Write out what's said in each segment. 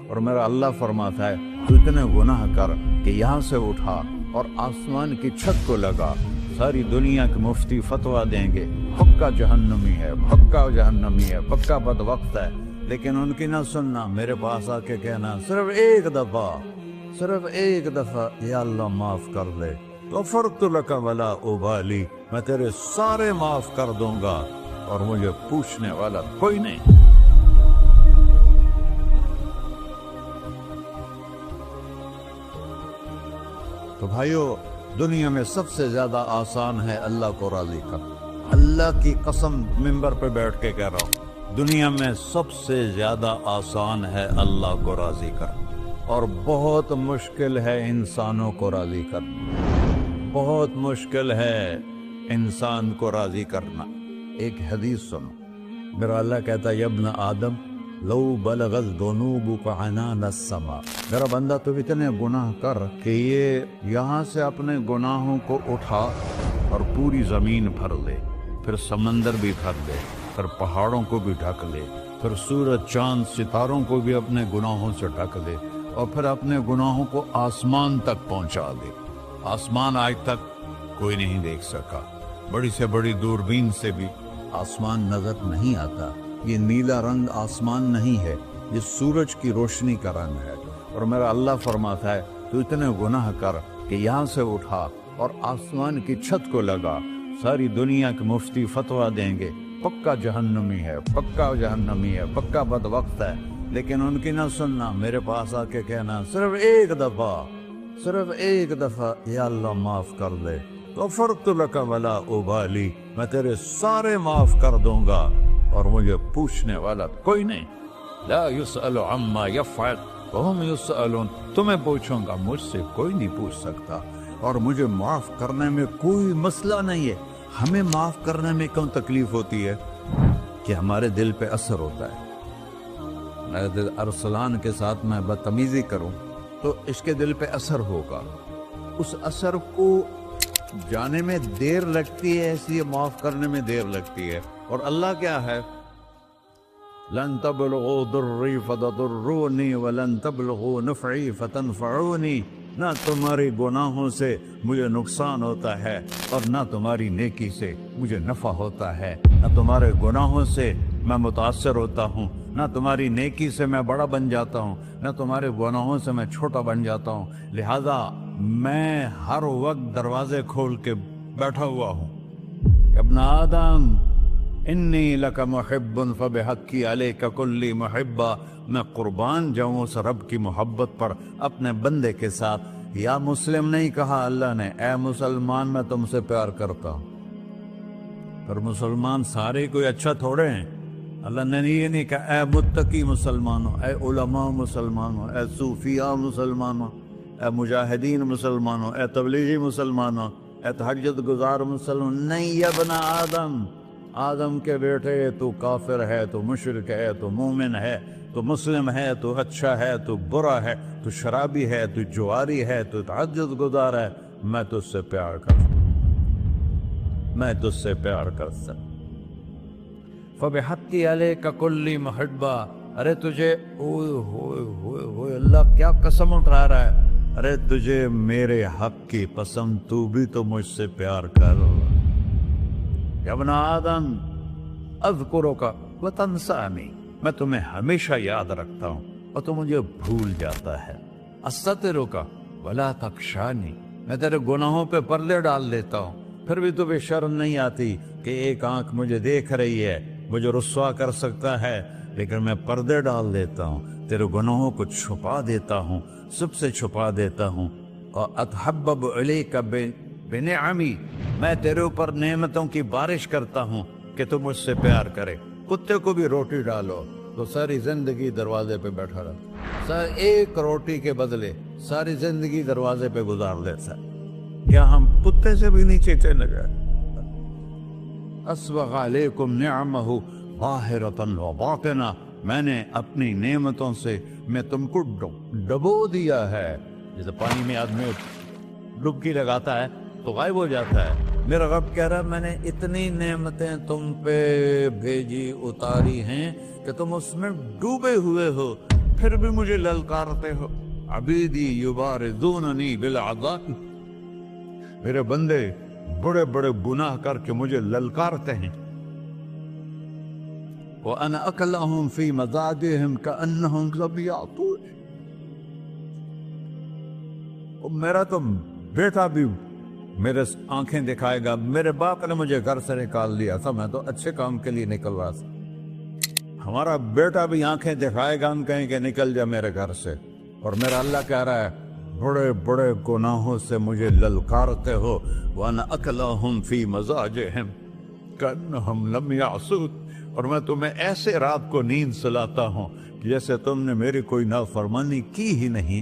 اور میرا اللہ فرماتا ہے تو اتنے گناہ کر کہ یہاں سے اٹھا اور آسمان کی چھت کو لگا، ساری دنیا کے مفتی فتویٰ دیں گے پکا جہنمی ہے، پکا جہنمی ہے، پکا بدبخت ہے، لیکن ان کی نہ سننا، میرے پاس آ کے کہنا صرف ایک دفعہ یا اللہ معاف کر دے، غفرت لک ولا ابالی، میں تیرے سارے معاف کر دوں گا اور مجھے پوچھنے والا کوئی نہیں۔ تو بھائیو، دنیا میں سب سے زیادہ آسان ہے اللہ کو راضی کرنا، اللہ کی قسم ممبر پہ بیٹھ کے کہہ رہا ہوں، دنیا میں سب سے زیادہ آسان ہے اللہ کو راضی کرنا، اور بہت مشکل ہے انسانوں کو راضی کرنا، بہت مشکل ہے انسان کو راضی کرنا۔ ایک حدیث سنو، میرا اللہ کہتا ہے یا ابن آدم لو بلغت ذنوبک عنان السماء، میرا بندہ تو اتنے گناہ کر کہ یہ یہاں سے اپنے گناہوں کو اٹھا اور پوری زمین بھر لے، پھر سمندر بھی بھر لے، پھر پہاڑوں کو بھی ڈھک لے، پھر سورج چاند ستاروں کو بھی اپنے گناہوں سے ڈھک لے، اور پھر اپنے گناہوں کو آسمان تک پہنچا دے۔ آسمان آج تک کوئی نہیں دیکھ سکا، بڑی سے بڑی دوربین سے بھی آسمان نظر نہیں آتا۔ یہ نیلا رنگ آسمان نہیں ہے، یہ سورج کی روشنی کا رنگ ہے۔ اور میرا اللہ فرماتا ہے تو اتنے گناہ کر کہ یہاں سے اٹھا اور آسمان کی چھت کو لگا، ساری دنیا کے مفتی فتویٰ دیں گے پکا جہنمی ہے، پکا جہنمی ہے، پکا بدبخت ہے، لیکن ان کی نہ سننا، میرے پاس آ کے کہنا صرف ایک دفعہ یا اللہ معاف کر دے، غفرت لک ولا ابالی، میں تیرے سارے معاف کر دوں گا اور مجھے پوچھنے والا کوئی نہیں۔ لا يسأل عما يفعل وهم يسألون، تمہیں پوچھوں گا، مجھ سے کوئی نہیں پوچھ سکتا، اور مجھے معاف کرنے میں کوئی مسئلہ نہیں ہے۔ ہمیں معاف کرنے میں کیوں تکلیف ہوتی ہے؟ کہ ہمارے دل پہ اثر ہوتا ہے۔ میرے دل ارسلان کے ساتھ میں بدتمیزی کروں تو اس کے دل پہ اثر ہوگا، اس اثر کو جانے میں دیر لگتی ہے، اس لیے معاف کرنے میں دیر لگتی ہے۔ اور اللہ کیا ہے؟ لن تبلغوا ضري فتضروني ولن تبلغوا نفعي فتنفعوني، نہ تمہاری گناہوں سے مجھے نقصان ہوتا ہے اور نہ تمہاری نیکی سے مجھے نفع ہوتا ہے، نہ تمہارے گناہوں سے میں متاثر ہوتا ہوں، نہ تمہاری نیکی سے میں بڑا بن جاتا ہوں، نہ تمہارے گناہوں سے میں چھوٹا بن جاتا ہوں، لہذا میں ہر وقت دروازے کھول کے بیٹھا ہوا ہوں۔ ابن آدم انی لک محب فبحقی علیک کلی محبہ، میں قربان جاؤں اس رب کی محبت پر اپنے بندے کے ساتھ۔ یا مسلم نہیں کہا اللہ نے، اے مسلمان میں تم سے پیار کرتا ہوں۔ پر مسلمان سارے کوئی اچھا تھوڑے ہیں، اللہ نے یہ نہیں کہا اے متقی مسلمانوں، اے علماء مسلمانوں، اے صوفیاء مسلمانوں، اے مجاہدین مسلمانوں، اے تبلیغی مسلمانوں، اے تہجد گزار مسلمان، نہیں یا ابن آدم، آدم کے بیٹے، تو کافر ہے، تو مشرک ہے، تو مومن ہے، تو مسلم ہے، تو اچھا ہے، تو برا ہے، تو شرابی ہے، تو جواری ہے، تو تہجد گزار ہے، میں تجھ سے پیار کرتا ہوں، میں تجھ سے پیار کرتا ہوں۔ فبحقی علیک کلی محبہ، ارے تجھے ہوئے اللہ کیا قسم اٹھا رہا ہے، ارے تجھے میرے حق کی قسم، تو بھی تو مجھ سے پیار کر۔ یا ابن آدم اذکرک وتنسانی، میں تمہیں ہمیشہ یاد رکھتا ہوں اور تو مجھے بھول جاتا ہے۔ استترک ولا تخشانی، میں تیرے گناہوں پہ پردے ڈال دیتا ہوں، پھر بھی تمہیں شرم نہیں آتی کہ ایک آنکھ مجھے دیکھ رہی ہے، مجھے رسوا کر سکتا ہے، لیکن میں پردے ڈال دیتا ہوں، تیرے گناہوں کو چھپا دیتا ہوں، سب سے چھپا دیتا ہوں۔ اور اتحبب الیک بنعمی، میں تیرے اوپر نعمتوں کی بارش کرتا ہوں کہ تو مجھ سے پیار کرے۔ کتے کو بھی روٹی ڈالو تو ساری زندگی دروازے پہ بیٹھا رہتا، ایک روٹی کے بدلے ساری زندگی دروازے پہ گزار دیتا ہے۔ کیا ہم کتے سے بھی نیچے چلے گئے؟ اسبغ علیکم نعمہ ظاہرۃ و باطنہ، میں نے اپنی نعمتوں سے میں تم کو ڈبو دیا ہے۔ جیسے پانی میں آدمی ڈبکی لگاتا ہے تو غائب ہو جاتا ہے، میرا رب کہہ رہا ہے میں نے اتنی نعمتیں تم پہ بھیجی اتاری ہیں کہ تم اس میں ڈوبے ہوئے ہو، پھر بھی مجھے للکارتے ہو. عبیدی یبارزوننی بالعذاب، میرے بندے بڑے بڑے گناہ کر کے مجھے للکارتے ہیں. وَأَنَا أَكْلَهُمْ فِي مَزَاجِهِمْ كَأَنَّهُمْ لَمْ يَعْطُونِ. میرا تو بیٹا بھی میرے آنکھیں دکھائے گا. میرے باپ نے مجھے گھر سے نکال دیا تھا، میں تو اچھے کام کے لیے نکل رہا تھا. ہمارا بیٹا بھی آنکھیں دکھائے گا، ہم کہیں کہ نکل جا میرے گھر سے. اور میرا اللہ کہہ رہا ہے بڑے بڑے گناہوں سے مجھے للکارتے ہو. وَأَنَا أَكْلَهُمْ فِي مَزَاجِهِمْ كَأَنَّهُمْ لَمْ يَعْصُونِ. اور میں تمہیں ایسے رات کو نیند سلاتا ہوں جیسے تم نے میری کوئی نافرمانی کی ہی نہیں.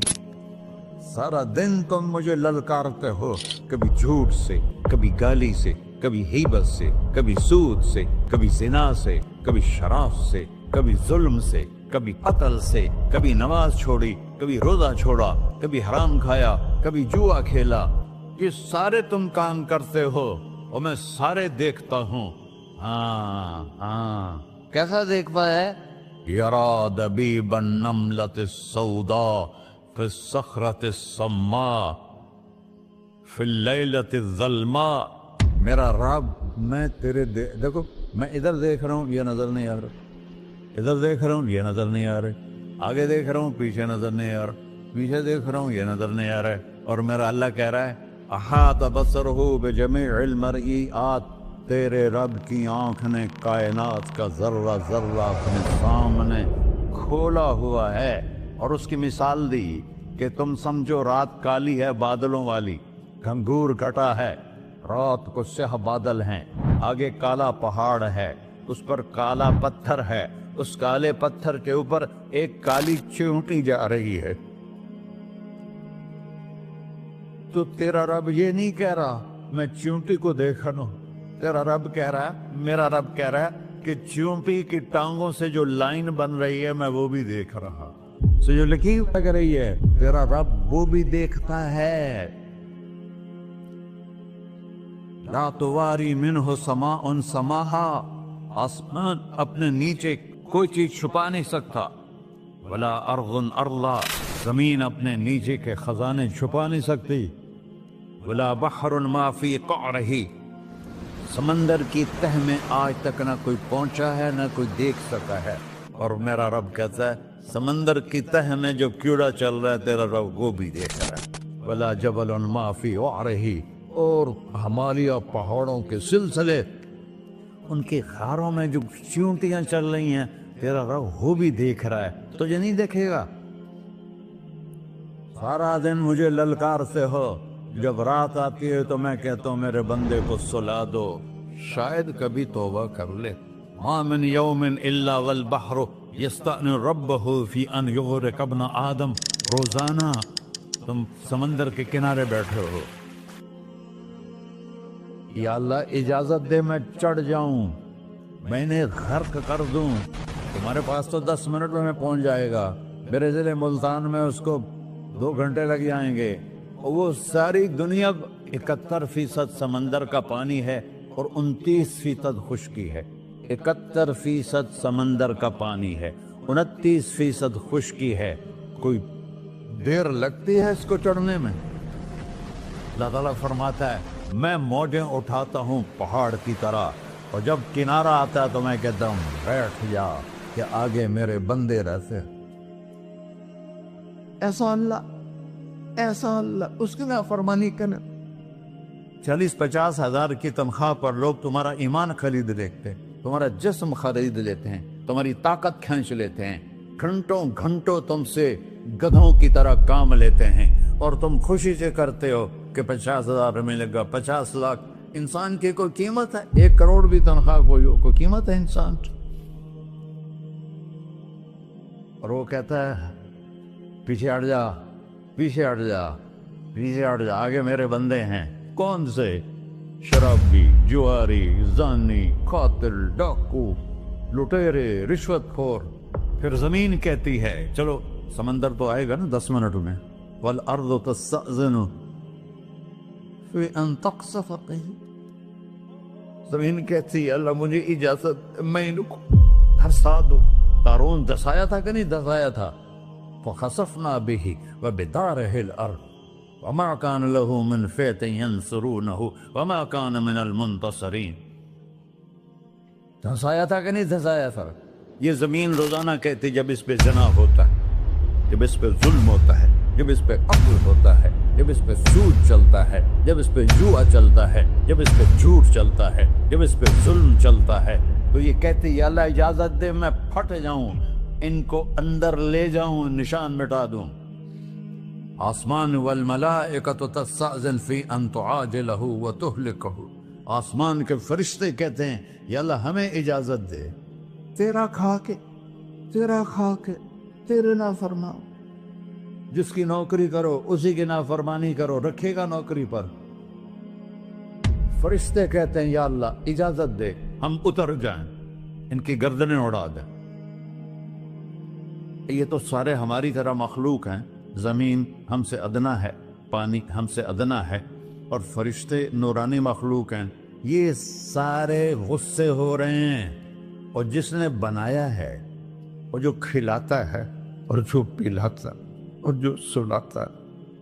سارا دن تم مجھے للکارتے ہو، کبھی جھوٹ سے، کبھی گالی سے، کبھی غیبت سے، کبھی سود سے، کبھی زنا سے، کبھی شراب سے، کبھی ظلم سے، کبھی قتل سے، کبھی نماز چھوڑی، کبھی روزہ چھوڑا، کبھی حرام کھایا، کبھی جوا کھیلا. یہ سارے تم کام کرتے ہو اور میں سارے دیکھتا ہوں. ہاں کیسا دیکھ پایا ہے؟ یرا دبیب النملۃ السوداء فی الصخرۃ الصماء فی اللیلۃ الظلماء. میرا رب میں تیرے دیکھو، میں ادھر دیکھ رہا ہوں یہ نظر نہیں آ رہا، ادھر دیکھ رہا ہوں یہ نظر نہیں آ رہے، آگے دیکھ رہا ہوں پیچھے نظر نہیں آ رہا، پیچھے دیکھ رہا ہوں یہ نظر نہیں آ رہا ہے. اور میرا اللہ کہہ رہا ہے احاط بصرہ بجمیع المرئیات. تیرے رب کی آنکھ نے کائنات کا ذرہ ذرہ اپنے سامنے کھولا ہوا ہے. اور اس کی مثال دی کہ تم سمجھو رات کالی ہے بادلوں والی، گھنگور کٹا ہے، رات کو سیاہ بادل ہیں، آگے کالا پہاڑ ہے، اس پر کالا پتھر ہے، اس کالے پتھر کے اوپر ایک کالی چیونٹی جا رہی ہے. تو تیرا رب یہ نہیں کہہ رہا میں چیونٹی کو دیکھ رہا ہوں. تیرا رب کہہ رہا ہے، میرا رب کہہ رہا ہے کہ چیونٹی کی ٹانگوں سے جو لائن بن رہی ہے میں وہ بھی دیکھ رہا. سو جو لکھی لگ رہی ہے تیرا رب وہ بھی دیکھتا ہے. لا تواری منہ سماء سماہا، آسمان اپنے نیچے کوئی چیز چھپا نہیں سکتا. ولا ارض ارضا، زمین اپنے نیچے کے خزانے چھپا نہیں سکتی. ولا بحر ما فی قعرہ، سمندر کی تہ میں آج تک نہ کوئی پہنچا ہے نہ کوئی دیکھ سکا ہے. اور میرا رب کہتا ہے سمندر کی تہ میں جو کیڑا چل رہا ہے تیرا رب وہ بھی دیکھ رہا ہے. ولا جبل ما فی وعرہ، اور ہمالیہ پہاڑوں کے سلسلے ان کی خاروں میں جو چیونٹیاں چل رہی ہیں تیرا رب وہ بھی دیکھ رہا ہے. تجھے نہیں دیکھے گا؟ سارا دن مجھے للکار سے ہو، جب رات آتی ہے تو میں کہتا ہوں میرے بندے کو سلا دو، شاید کبھی توبہ کر لے. ما من یوم الا والبحر یستأن ربہ فی ان یغرق ابن آدم. روزانہ تم سمندر کے کنارے بیٹھے ہو، یا اللہ اجازت دے میں چڑھ جاؤں، میں نے غرق کر دوں. تمہارے پاس تو 10 منٹ میں پہنچ جائے گا، میرے ضلع ملتان میں اس کو 2 گھنٹے لگ جائیں گے. وہ ساری دنیا 71% سمندر کا پانی ہے اور 29% خشکی ہے. 71% سمندر کا پانی ہے، 29% خشکی ہے. کوئی دیر لگتی ہے اس کو چڑھنے میں؟ اللہ تعالیٰ فرماتا ہے میں موجیں اٹھاتا ہوں پہاڑ کی طرح، اور جب کنارہ آتا ہے تو میں کہتا ہوں بیٹھ جا کہ آگے میرے بندے رہتے. ایسا اللہ اس کی نافرمانی کرنا. 40-50 ہزار کی تنخواہ پر لوگ تمہارا ایمان خرید لیتے ہیں، تمہارا جسم خرید لیتے ہیں، تمہاری طاقت کھینچ لیتے ہیں، گھنٹوں گھنٹوں تم سے گدھوں کی طرح کام لیتے ہیں، اور تم خوشی سے کرتے ہو کہ 50,000 ملے گا، 50 لاکھ. انسان کی کوئی قیمت ہے؟ 1 کروڑ بھی تنخواہ کوئی قیمت ہے انسان؟ اور وہ کہتا ہے پیچھے ہٹ جا، پیچھے ہٹ جا، پیچھے ہٹ جا، آگے میرے بندے ہیں. کون سے؟ شرابی، جواری، زانی، قاتل، ڈاکو، لٹیرے، رشوت خور. پھر زمین کہتی ہے چلو سمندر تو آئے گا نا 10 منٹ میں. والارض تستأذن فی ان تقصف قیل، زمین کہتی ہے اللہ مجھے اجازت، میں ان کو دھسا دو. قارون دھسایا تھا کہ نہیں دھسایا تھا؟ فخسفنا به وبداره الأرض وما كان له من فئة ينصرونه وما كان من المنتصرين. دھنسایا تھا کہ نہیں دھنسایا تھا؟ یہ زمین روزانہ کہتی جب اس پہ زنا ہوتا ہے، جب اس پہ ظلم ہوتا ہے، جب اس پہ قتل ہوتا ہے، جب اس پہ سود چلتا ہے، جب اس پہ جوا چلتا ہے، جب اس پہ جھوٹ چلتا ہے، جب اس پہ ظلم چلتا ہے، تو یہ کہتے یا اللہ اجازت دے میں پھٹ جاؤں، ان کو اندر لے جاؤں، نشان مٹا دوں. آسمان والملائکۃ تستأذن فی ان تعاجلہ وتہلکہ. آسمان کے فرشتے کہتے ہیں یا اللہ ہمیں اجازت دے، تیرا کھا کے تیرے نافرمان، جس کی نوکری کرو اسی کی نافرمانی کرو، رکھے گا نوکری پر. فرشتے کہتے ہیں یا اللہ اجازت دے ہم اتر جائیں، ان کی گردنیں اڑا دیں. یہ تو سارے ہماری طرح مخلوق ہیں، زمین ہم سے ادنا ہے، پانی ہم سے ادنا ہے، اور فرشتے نورانی مخلوق ہیں. یہ سارے غصے ہو رہے ہیں، اور جس نے بنایا ہے، اور جو کھلاتا ہے، اور جو پلاتا، اور جو سلاتا،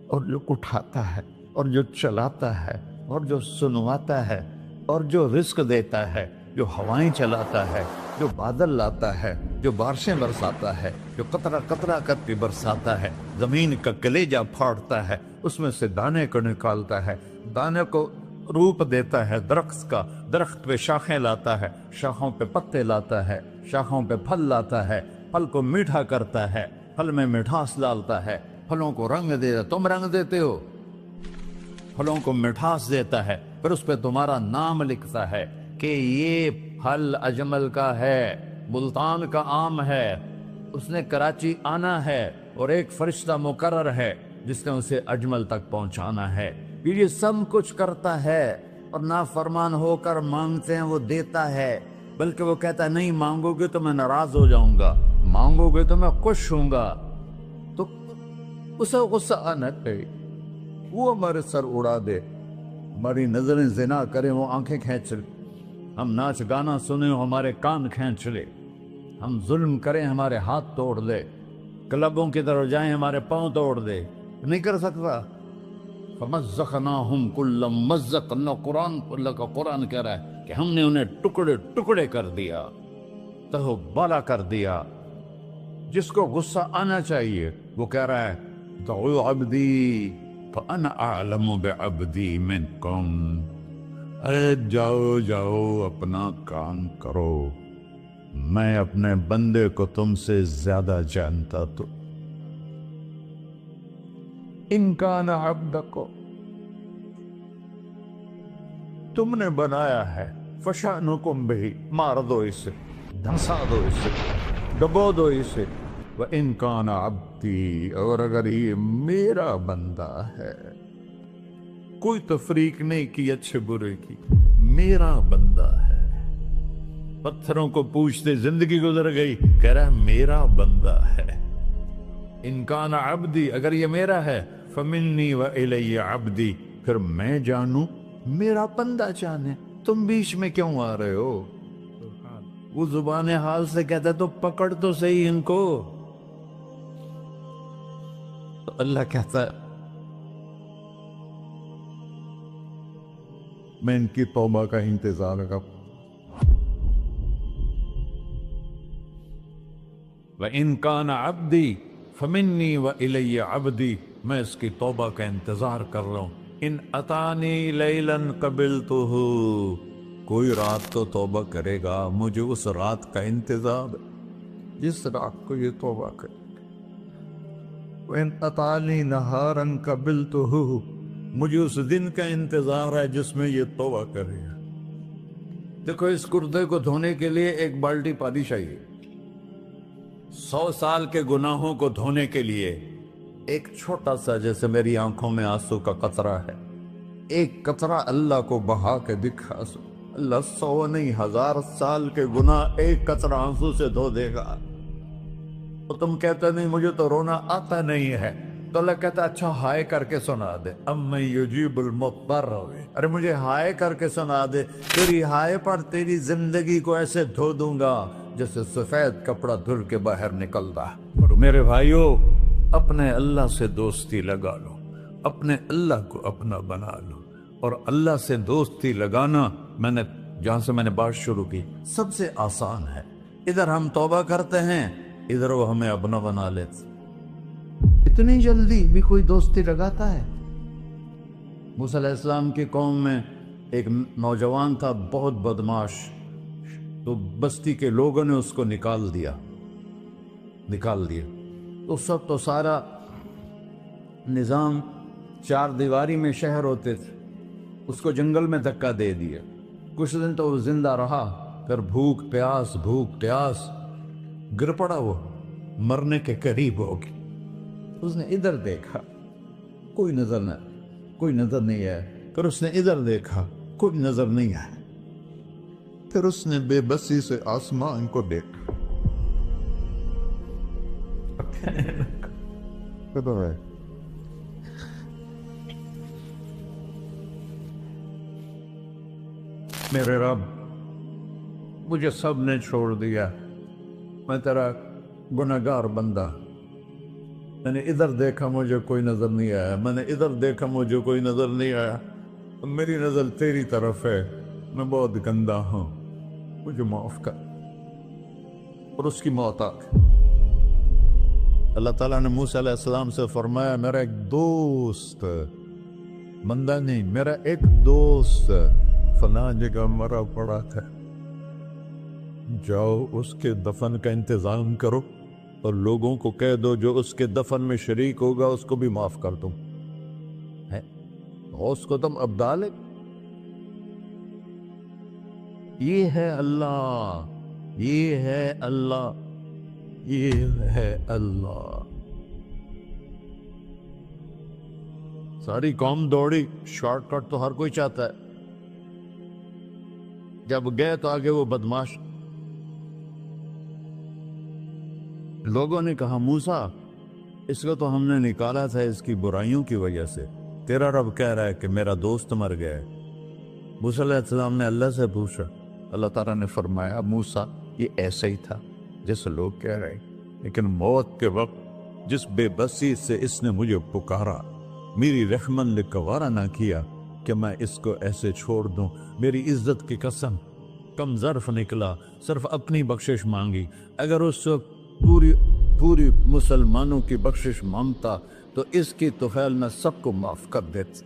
اور جو اٹھاتا ہے، اور جو چلاتا ہے، اور جو سنواتا ہے، اور جو رزق دیتا ہے، جو ہوائیں چلاتا ہے، جو بادل لاتا ہے، جو بارشیں برساتا ہے، جو قطرہ قطرہ کر کے برساتا ہے، زمین کا کلیجہ پھاڑتا ہے، اس میں سے دانے کو نکالتا ہے، دانے کو روپ دیتا ہے درخت کا، درخت پہ شاخیں لاتا ہے، شاخوں پہ پتے لاتا ہے، شاخوں پہ پھل لاتا ہے، پھل کو میٹھا کرتا ہے، پھل میں مٹھاس ڈالتا ہے، پھلوں کو رنگ دیتا. تم رنگ دیتے ہو، پھلوں کو مٹھاس دیتا ہے، پھر اس پہ تمہارا نام لکھتا ہے کہ یہ پھل اجمل کا ہے، ملتان کا آم ہے، اس نے کراچی آنا ہے، اور ایک فرشتہ مقرر ہے جس نے اسے اجمل تک پہنچانا ہے. یہ سب کچھ کرتا ہے، اور نافرمان ہو کر مانگتے ہیں وہ دیتا ہے، بلکہ وہ کہتا ہے نہیں مانگو گے تو میں ناراض ہو جاؤں گا، مانگو گے تو میں خوش ہوں گا. تو اسے غصہ آنا چاہیے، وہ ہمارے سر اڑا دے، ہماری نظریں زنا کریں وہ آنکھیں کھینچ لے، ہم ناچ گانا سنیں ہمارے کان کھینچ لے، ہم ظلم کریں ہمارے ہاتھ توڑ دے، کلبوں کی طرف جائیں ہمارے پاؤں توڑ دے. نہیں کر سکتا. فَمَزَّقْنَاهُمْ كُلَّ مُمَزَّقٍ. اللہ کا قرآن کہہ رہا ہے کہ ہم نے انہیں ٹکڑے ٹکڑے کر دیا، تہو بالا کر دیا. جس کو غصہ آنا چاہیے وہ کہہ رہا ہے دعوا عبدی فانا اعلم بعبدی منکم. ارے جاؤ جاؤ اپنا کام کرو، میں اپنے بندے کو تم سے زیادہ جانتا. تو ان کان عبدکو، تم نے بنایا ہے، فشانکم بہی، مار دو اسے، دھنسا دو اسے، ڈبو دو اسے. وَإِن كَانَ عَبْدِي، اور اگر یہ میرا بندہ ہے، کوئی تفریق نہیں کی اچھے برے کی، میرا بندہ ہے. پتھروں کو پوچھتے زندگی گزر گئی، کہہ رہا ہے میرا بندہ ہے. ان کان عبدی، اگر یہ میرا ہے، فمنی وإلی عبدی، پھر میں جانوں میرا بندہ جانے. تم بیچ میں کیوں آ رہے ہو؟ وہ زبان حال سے کہتا ہے تو پکڑ تو صحیح ان کو. تو اللہ کہتا ہے میں ان کی توبہ کا انتظار کروں. وَإِن كَانَ عَبْدِي فَمِنِّي وَإِلَيَّ عَبْدِي، میں اس کی توبہ کا انتظار کر رہا ہوں. ان اتانی لیلاً قبلتہ، کوئی رات تو توبہ کرے گا، مجھے اس رات کا انتظار ہے جس رات کو یہ توبہ کرے. وَإِنْ أَطَانِي نَهَارًا قَبِلْتُهُ، مجھے اس دن کا انتظار ہے جس میں یہ توبہ کرے گا. دیکھو اس کردے کو دھونے کے لیے ایک بالٹی پانی چاہیے، 100 سال کے گناہوں کو دھونے کے لیے ایک چھوٹا سا، جیسے میری آنکھوں میں آنسو کا قطرہ ہے، ایک قطرہ اللہ کو بہا کے دکھا سو، اللہ 100 نہیں 1000 سال کے گناہ ایک قطرہ آنسو سے دھو دے گا. تو تم کہتے نہیں مجھے تو رونا آتا نہیں ہے، تو اللہ کہتا اچھا ہائے کر کے سنا دے. اَمَّن يُجِيبُ الْمُضْطَرَّ، ارے مجھے ہائے کر کے سنا دے، تیری ہائے پر تیری زندگی کو ایسے دھو دوں گا جیسے سفید کپڑا دھل کے باہر نکلتا. میرے بھائیو، اپنے اللہ سے دوستی لگا لو، اپنے اللہ کو اپنا بنا لو. اور اللہ سے دوستی لگانا جہاں سے میں نے بات شروع کی سب سے آسان ہے. ادھر ہم توبہ کرتے ہیں، ادھر وہ ہمیں اپنا بنا لیتے. اتنی جلدی بھی کوئی دوستی لگاتا ہے؟ موسیٰ علیہ السلام کی قوم میں ایک نوجوان تھا بہت بدماش، تو بستی کے لوگوں نے اس کو نکال دیا. اس وقت تو سارا نظام 4 دیواری میں شہر ہوتے تھے، اس کو جنگل میں دھکا دے دیا. کچھ دن تو وہ زندہ رہا، پھر بھوک پیاس گر پڑا، وہ مرنے کے قریب ہو گیا. اس نے ادھر دیکھا، کوئی نظر نہیں آیا. پھر اس نے ادھر دیکھا، کوئی نظر نہیں آیا. پھر اس نے بے بسی سے آسمان کو دیکھا. میرے رب، مجھے سب نے چھوڑ دیا، میں تیرا گناہگار بندہ. میں نے ادھر دیکھا، مجھے کوئی نظر نہیں آیا. میں نے ادھر دیکھا، مجھے کوئی نظر نہیں آیا. میری نظر تیری طرف ہے، میں بہت گندا ہوں، مجھے معاف کر. اور اس کی موت آ گئی. اللہ تعالیٰ نے موسیٰ علیہ السلام سے فرمایا، میرا ایک دوست، بندہ نہیں، میرا ایک دوست فلاں جگہ مرا پڑا تھا، جاؤ اس کے دفن کا انتظام کرو اور لوگوں کو کہہ دو جو اس کے دفن میں شریک ہوگا اس کو بھی معاف کر دوں. اس کو تم ابدال ہے. یہ ہے اللہ، یہ ہے اللہ، یہ ہے اللہ. ساری قوم دوڑی، شارٹ کٹ تو ہر کوئی چاہتا ہے. جب گئے تو آگے وہ بدماش. لوگوں نے کہا، موسیٰ اس کو تو ہم نے نکالا تھا اس کی برائیوں کی وجہ سے، تیرا رب کہہ رہا ہے کہ میرا دوست مر گیا ہے. موسیٰ علیہ السلام نے اللہ سے پوچھا. اللہ تعالیٰ نے فرمایا، موسیٰ یہ ایسا ہی تھا جیسے لوگ کہہ رہے، لیکن موت کے وقت جس بے بسی سے اس نے مجھے پکارا، میری رحمت نے گوارا نہ کیا کہ میں اس کو ایسے چھوڑ دوں. میری عزت کی قسم، کم ظرف نکلا، صرف اپنی بخشش مانگی. اگر اس وقت پوری مسلمانوں کی بخشش مانگتا تو اس کی طفیل میں سب کو معاف کر دیتا.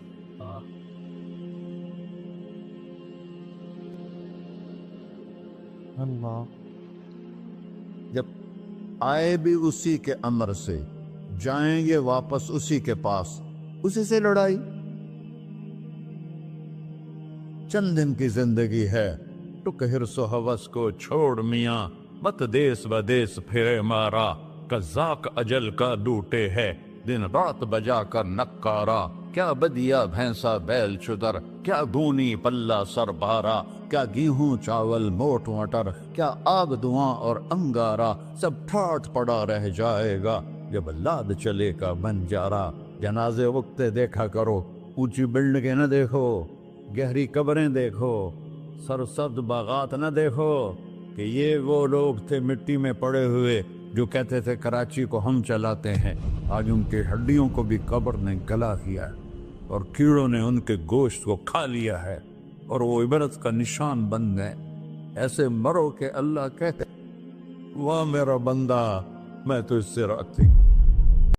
اللہ جب آئے بھی اسی کے امر سے، جائیں گے واپس اسی کے پاس، اسی سے لڑائی. چند دن کی زندگی ہے، ٹک حرص و ہوس کو چھوڑ میاں، مت دیس بدیس پھرے مارا. قزاق اجل کا ڈوٹے ہے، دن رات بجا کر نکارا. کیا بدیا بھینسا بیل چدر، کیا گونی پلہ سر بارا. کیا گیہوں چاول موٹ مٹر، کیا آگ دھواں اور انگارا. سب ٹھاٹھ پڑا رہ جائے گا جب لاد چلے کا بنجارا. جنازے وقتے دیکھا کرو، اونچی بلڈنگیں نہ دیکھو، گہری قبریں دیکھو، سرسبز باغات نہ دیکھو کہ یہ وہ لوگ تھے مٹی میں پڑے ہوئے جو کہتے تھے کراچی کو ہم چلاتے ہیں. آج ان کی ہڈیوں کو بھی قبر نے گلا کیا ہے اور کیڑوں نے ان کے گوشت کو کھا لیا ہے اور وہ عبرت کا نشان بن گئے. ایسے مرو کہ اللہ کہتے، واہ میرا بندہ، میں تو اس سے راضی.